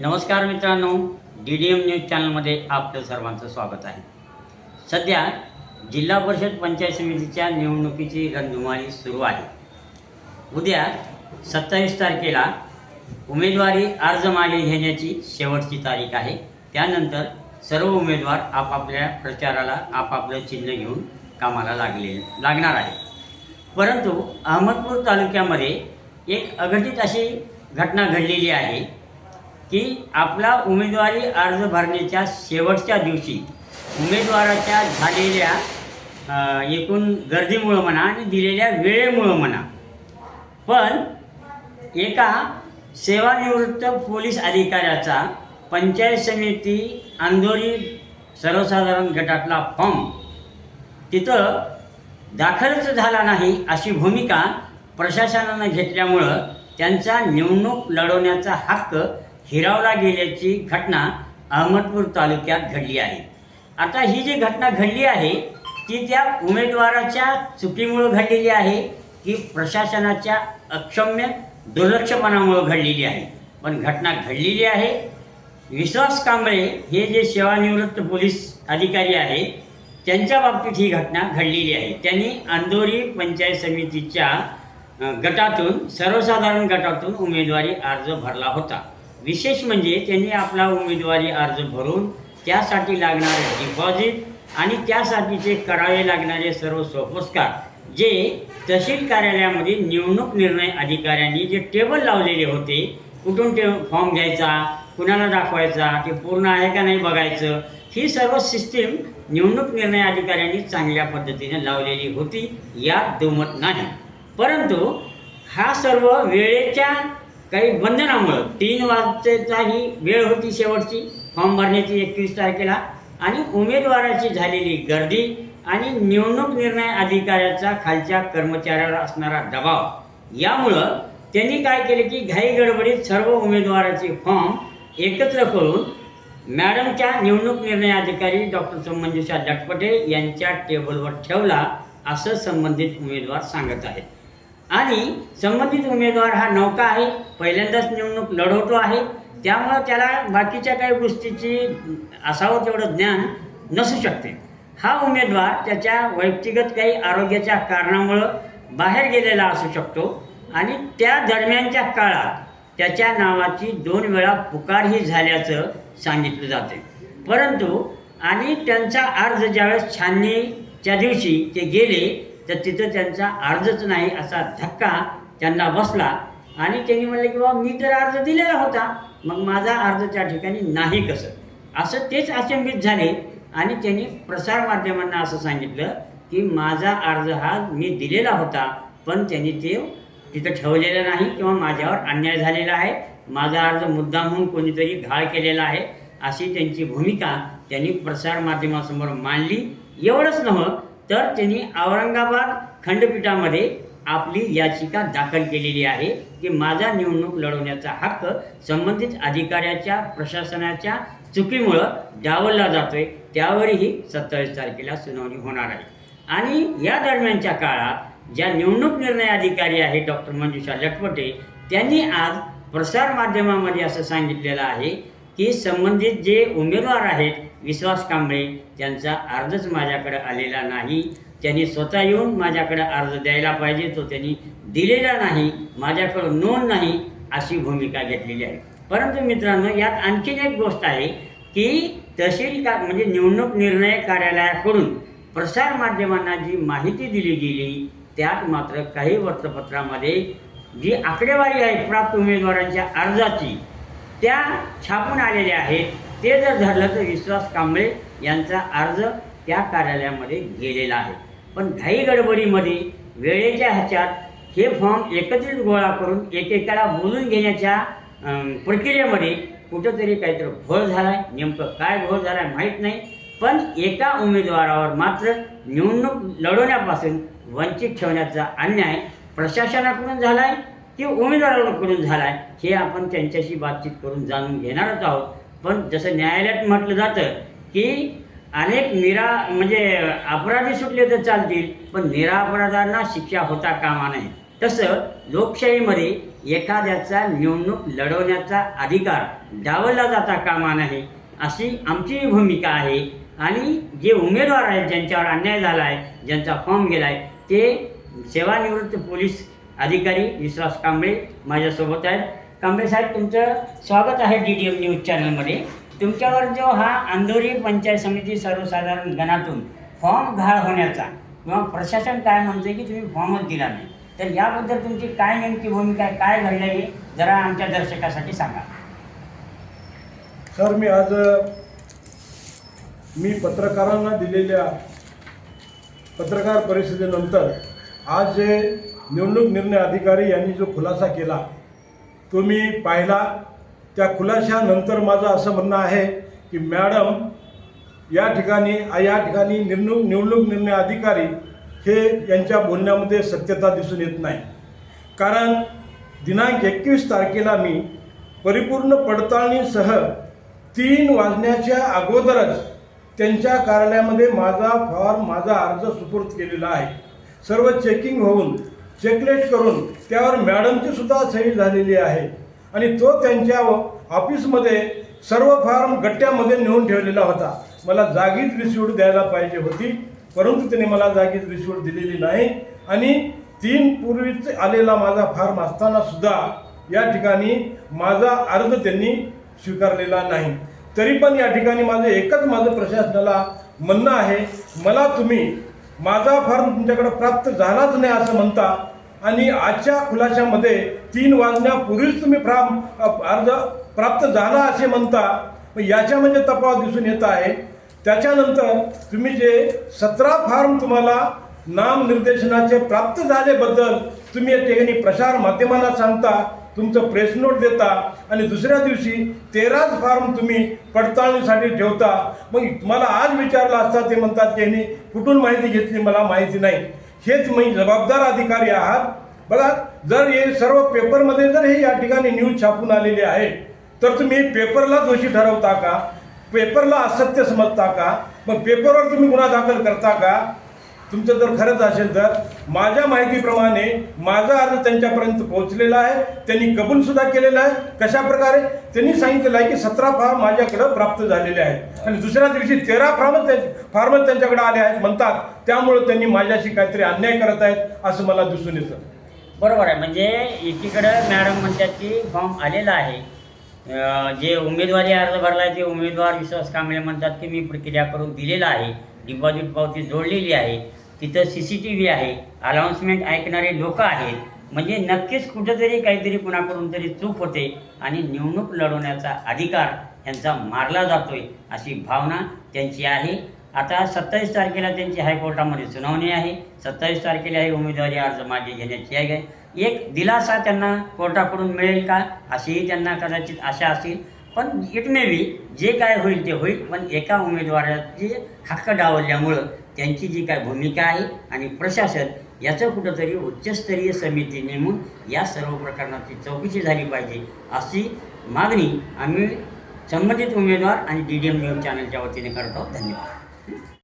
नमस्कार मित्रांनो, DDM news चॅनलमध्ये आपलं सर्वांचं स्वागत आहे। सध्या जिल्हा परिषद पंचायत समितीच्या निवडणुकीची रणधुमाळी सुरू आहे। उद्या 27 तारखेला उमेदवारी अर्ज मागे घेण्याची शेवटची तारीख आहे। त्यानंतर सर्व उमेदवार आपापल्या प्रचाराला आपापलं चिन्ह घेऊन कामाला लागणार आहे। परंतु अहमदपूर तालुक्यामध्ये एक अघटित अशी घटना घडलेली आहे की आपला उमेदवारी अर्ज भरण्याच्या शेवटच्या दिवशी उमेदवाराच्या झालेल्या एकूण गर्दीमुळे म्हणा आणि दिलेल्या वेळेमुळे म्हणा, पण एका सेवानिवृत्त पोलीस अधिकाऱ्याचा पंचायत समिती अंधोरी सर्वसाधारण गटातला फॉर्म तिथं दाखलच झाला नाही अशी भूमिका प्रशासनानं घेतल्यामुळं त्यांचा निवडणूक लढवण्याचा हक्क हिरावला गेल्याची घटना अहमदपूर तालुक्यात घडली आहे। आता ही जी घटना घडली आहे ती त्या उमेदवाराच्या चुकीमुळे घडलेली आहे की प्रशासनाच्या अक्षम्य दुर्लक्षपणामुळे घडलेली आहे, पण घटना घडलेली आहे। विश्वास कांबळे हे जे सेवानिवृत्त पोलीस अधिकारी आहेत त्यांच्या बाबतीत ही घटना घडलेली आहे। त्यांनी अंधोरी पंचायत समितीच्या गटातून सर्वसाधारण गटातून उमेदवारी अर्ज भरला होता। विशेष म्हणजे त्यांनी आपला उमेदवारी अर्ज भरून त्यासाठी लागणारे डिपॉझिट आणि त्यासाठीचे करावे लागणारे सर्व सोपस्कार जे तहसील कार्यालयामध्ये निवडणूक निर्णय अधिकाऱ्यांनी जे टेबल लावलेले होते, कुठून फॉर्म घ्यायचा, कुणाला दाखवायचा, ते पूर्ण आहे का नाही बघायचं, ही सर्व सिस्टीम निवडणूक निर्णय अधिकाऱ्यांनी चांगल्या पद्धतीने लावलेली होती, यात दुमत नाही। परंतु हा सर्व वेळेच्या काही बंधनामुळं 3 वाजताची ही वेळ होती शेवटची फॉर्म भरण्याची 21 तारखेला, आणि उमेदवाराची झालेली गर्दी आणि निवडणूक निर्णय अधिकाऱ्याचा खालच्या कर्मचाऱ्यावर असणारा दबाव यामुळं त्यांनी काय केले की घाई गडबडीत सर्व उमेदवाराचे फॉर्म एकत्र करून मॅडमच्या निवडणूक निर्णय अधिकारी डॉक्टर मंजुषा लटपटे यांच्या टेबलवर ठेवला असं संबंधित उमेदवार सांगत आहेत। आणि संबंधित उमेदवार हा नौका आहे, पहिल्यांदाच निवडणूक लढवतो आहे, त्यामुळं त्याला बाकीच्या काही गोष्टीची असावं तेवढं ज्ञान नसू शकते। हा उमेदवार त्याच्या व्यक्तिगत काही आरोग्याच्या कारणामुळं बाहेर गेलेला असू शकतो आणि त्या दरम्यानच्या काळात त्याच्या नावाची 2 वेळा पुकारही झाल्याचं सांगितलं जाते। परंतु आणि त्यांचा अर्ज ज्यावेळेस छाननीच्या दिवशी ते गेले तर तिथं त्यांचा अर्जच नाही असा धक्का त्यांना बसला आणि त्यांनी म्हणले की बाबा मी तर अर्ज दिलेला होता, मग माझा अर्ज त्या ठिकाणी नाही कसं, असं तेच अचंबित झाले आणि त्यांनी प्रसारमाध्यमांना असं सांगितलं की माझा अर्ज हा मी दिलेला होता, पण त्यांनी ते तिथं ठेवलेलं नाही किंवा माझ्यावर अन्याय झालेला आहे, माझा अर्ज मुद्दामहून कोणीतरी घाळ केलेला आहे, अशी त्यांची भूमिका त्यांनी प्रसारमाध्यमासमोर मांडली। एवढंच नव्हे तर त्यांनी औरंगाबाद खंडपीठामध्ये आपली याचिका दाखल केलेली आहे की माझा निवडणूक लढवण्याचा हक्क संबंधित अधिकाऱ्याच्या प्रशासनाच्या चुकीमुळं डावलला जातोय, त्यावरही 27 तारखेला सुनावणी होणार आहे। आणि या दरम्यानच्या काळात ज्या निवडणूक निर्णय अधिकारी आहेत डॉक्टर मंजुषा लटपटे, त्यांनी आज प्रसारमाध्यमामध्ये असं सांगितलेलं आहे की संबंधित जे उमेदवार आहेत विश्वास कांबळे त्यांचा अर्जच माझ्याकडे आलेला नाही, त्यांनी स्वतः येऊन माझ्याकडे अर्ज द्यायला पाहिजे, तो त्यांनी दिलेला नाही, माझ्याकडं नोंद नाही, अशी भूमिका घेतलेली आहे। परंतु मित्रांनो, यात आणखीन एक गोष्ट आहे की तहसील म्हणजे निवडणूक निर्णय कार्यालयाकडून प्रसारमाध्यमांना जी माहिती दिली गेली त्यात मात्र काही वृत्तपत्रामध्ये जी आकडेवारी आहे प्राप्त उमेदवारांच्या अर्जाची त्या छापून आलेल्या आहेत। ते जर धरलं तर विश्वास कांबळे यांचा अर्ज त्या कार्यालयामध्ये गेलेला आहे, पण घाई गडबडीमध्ये वेळेच्या ह्याच्यात हे फॉर्म एकत्रित गोळा करून एकेकाला बोलून घेण्याच्या प्रक्रियेमध्ये कुठंतरी काहीतरी घोळ झाला आहे, नेमकं काय घोळ झाला आहे माहीत नाही, पण एका उमेदवारावर मात्र निवडणूक लढवण्यापासून वंचित ठेवण्याचा अन्याय प्रशासनाकडून झाला आहे की उमेदवाराकडून झाला आहे हे आपण त्यांच्याशी बातचीत करून जाणून घेणारच आहोत। पण जसं न्यायालयात म्हटलं जातं की अनेक म्हणजे अपराधी सुटले तर चालतील, पण निरापराधांना शिक्षा होता कामा नये, तसं लोकशाहीमध्ये एखाद्याचा निवडणूक लढवण्याचा अधिकार डावलला जाता कामा नये अशी आमची भूमिका आहे। आणि जे उमेदवार आहेत, ज्यांच्यावर अन्याय झाला आहे, ज्यांचा फॉर्म गेला आहे, ते सेवानिवृत्त पोलीस अधिकारी विश्वास कांबळे माझ्यासोबत आहेत। कांबळे साहेब, तुमचं स्वागत आहे DDM न्यूज चॅनलमध्ये। तुमच्यावर जो हा अंधोरी पंचायत समिती सर्वसाधारण गणातून फॉर्म गहाळ होण्याचा किंवा प्रशासन काय म्हणते की तुम्ही फॉर्मच दिला नाही, तर याबद्दल तुमची काय नेमकी भूमिका आहे, काय घडलं हे जरा आमच्या दर्शकासाठी सांगा। सर, मी पत्रकारांना दिलेल्या पत्रकार परिषदेनंतर आज जे निवडणूक निर्णय अधिकारी यांनी जो खुलासा केला तो मी पाहिला। त्या खुलाशानंतर माझं असं म्हणणं आहे की मॅडम या ठिकाणी निवडणूक निर्णय अधिकारी हे यांच्या बोलण्यामध्ये सत्यता दिसून येत नाही। कारण दिनांक 21 तारखेला मी परिपूर्ण पडताळणीसह 3 वाजण्याच्या अगोदरच त्यांच्या कार्यालयामध्ये माझा अर्ज सुपूर्द केलेला आहे। सर्व चेकिंग होऊन चेकलिस्ट करून त्यावर मॅडमची सुद्धा सही झालेली आहे आणि तो त्यांच्या ऑफिसमध्ये सर्व फॉर्म गट्ट्यामध्ये नेऊन ठेवलेला होता। मला जागीच रिसिप्ट द्यायला पाहिजे होती, परंतु त्यांनी मला जागीच रिसिप्ट दिलेली नाही आणि 3 पूर्वीच आलेला माझा फॉर्म असताना सुद्धा या ठिकाणी माझा अर्ज त्यांनी स्वीकारलेला नाही। तरी पण या ठिकाणी माझं प्रशासनाला म्हणणं आहे, मला तुम्ही माझा फॉर्म तुमच्याकडे प्राप्त झालाच नाही असं म्हणता आणि आजच्या खुलाशामध्ये 3 वाजण्यापूर्वीच तुम्ही अर्ज प्राप्त झाला असे म्हणता, याच्या म्हणजे तफावत दिसून येत आहे। त्याच्यानंतर तुम्ही जे 17 फॉर्म तुम्हाला नामनिर्देशनाचे प्राप्त झाल्याबद्दल तुम्ही या ठिकाणी प्रसार माध्यमांना सांगता, तुमचं प्रेस नोट देता आणि दुसऱ्या दिवशी 13च फॉर्म तुम्ही पडताळणीसाठी ठेवता। मग मला आज विचारलं असता ते म्हणतात की यांनी कुठून माहिती घेतली, मला माहिती नाही। हेच मी जबाबदार अधिकारी आहात। बघा, जर हे सर्व पेपरमध्ये जर हे या ठिकाणी न्यूज छापून आलेली आहे तर तुम्ही पेपरला दोषी ठरवता का? पेपरला असत्य समजता का? मग पेपरवर तुम्ही गुन्हा दाखल करता का? तुमचं जर खरंच असेल तर माझ्या माहितीप्रमाणे माझा अर्ज त्यांच्यापर्यंत पोहोचलेला आहे, त्यांनी कबूल सुद्धा केलेला आहे। कशा प्रकारे? त्यांनी सांगितलेलं आहे की 17 फॉर्म माझ्याकडे प्राप्त झालेले आहेत आणि दुसऱ्या दिवशी 13 फॉर्म त्यांच्याकडे आले आहेत म्हणतात, त्यामुळे त्यांनी माझ्याशी काहीतरी अन्याय करत आहेत असं मला दिसून येतं। बरोबर आहे। म्हणजे एकीकडं मॅडम म्हणतात की फॉर्म आलेला आहे, जे उमेदवारी अर्ज भरला आहे ते उमेदवार विश्वास कांबळे म्हणतात की मी प्रक्रिया करून दिलेला आहे, डिपॉझिट पावती जोडलेली आहे, तिथं CCTV आहे, अनाउन्समेंट ऐकणारे लोक आहेत। म्हणजे नक्कीच कुठंतरी काहीतरी कुणाकडून तरी चूक होते आणि निवडणूक लढवण्याचा अधिकार यांचा मारला जातोय अशी भावना त्यांची आहे। आता 27 तारखेला त्यांची हायकोर्टामध्ये सुनावणी आहे। 27 तारखेला हे उमेदवारी अर्ज मागे घेण्याची आहे। एक दिलासा त्यांना कोर्टाकडून मिळेल का अशीही त्यांना कदाचित आशा असेल, पण इट मे बी जे काय होईल ते होईल। पण एका उमेदवाराचे हक्क डावलल्यामुळं त्यांची जी काय भूमिका आहे आणि प्रशासन याचं कुठंतरी उच्चस्तरीय समिती नेमून या सर्व प्रकरणाची चौकशी झाली पाहिजे अशी मागणी आम्ही संबंधित उमेदवार आणि DDM न्यूज चॅनलच्या वतीने करतो। धन्यवाद।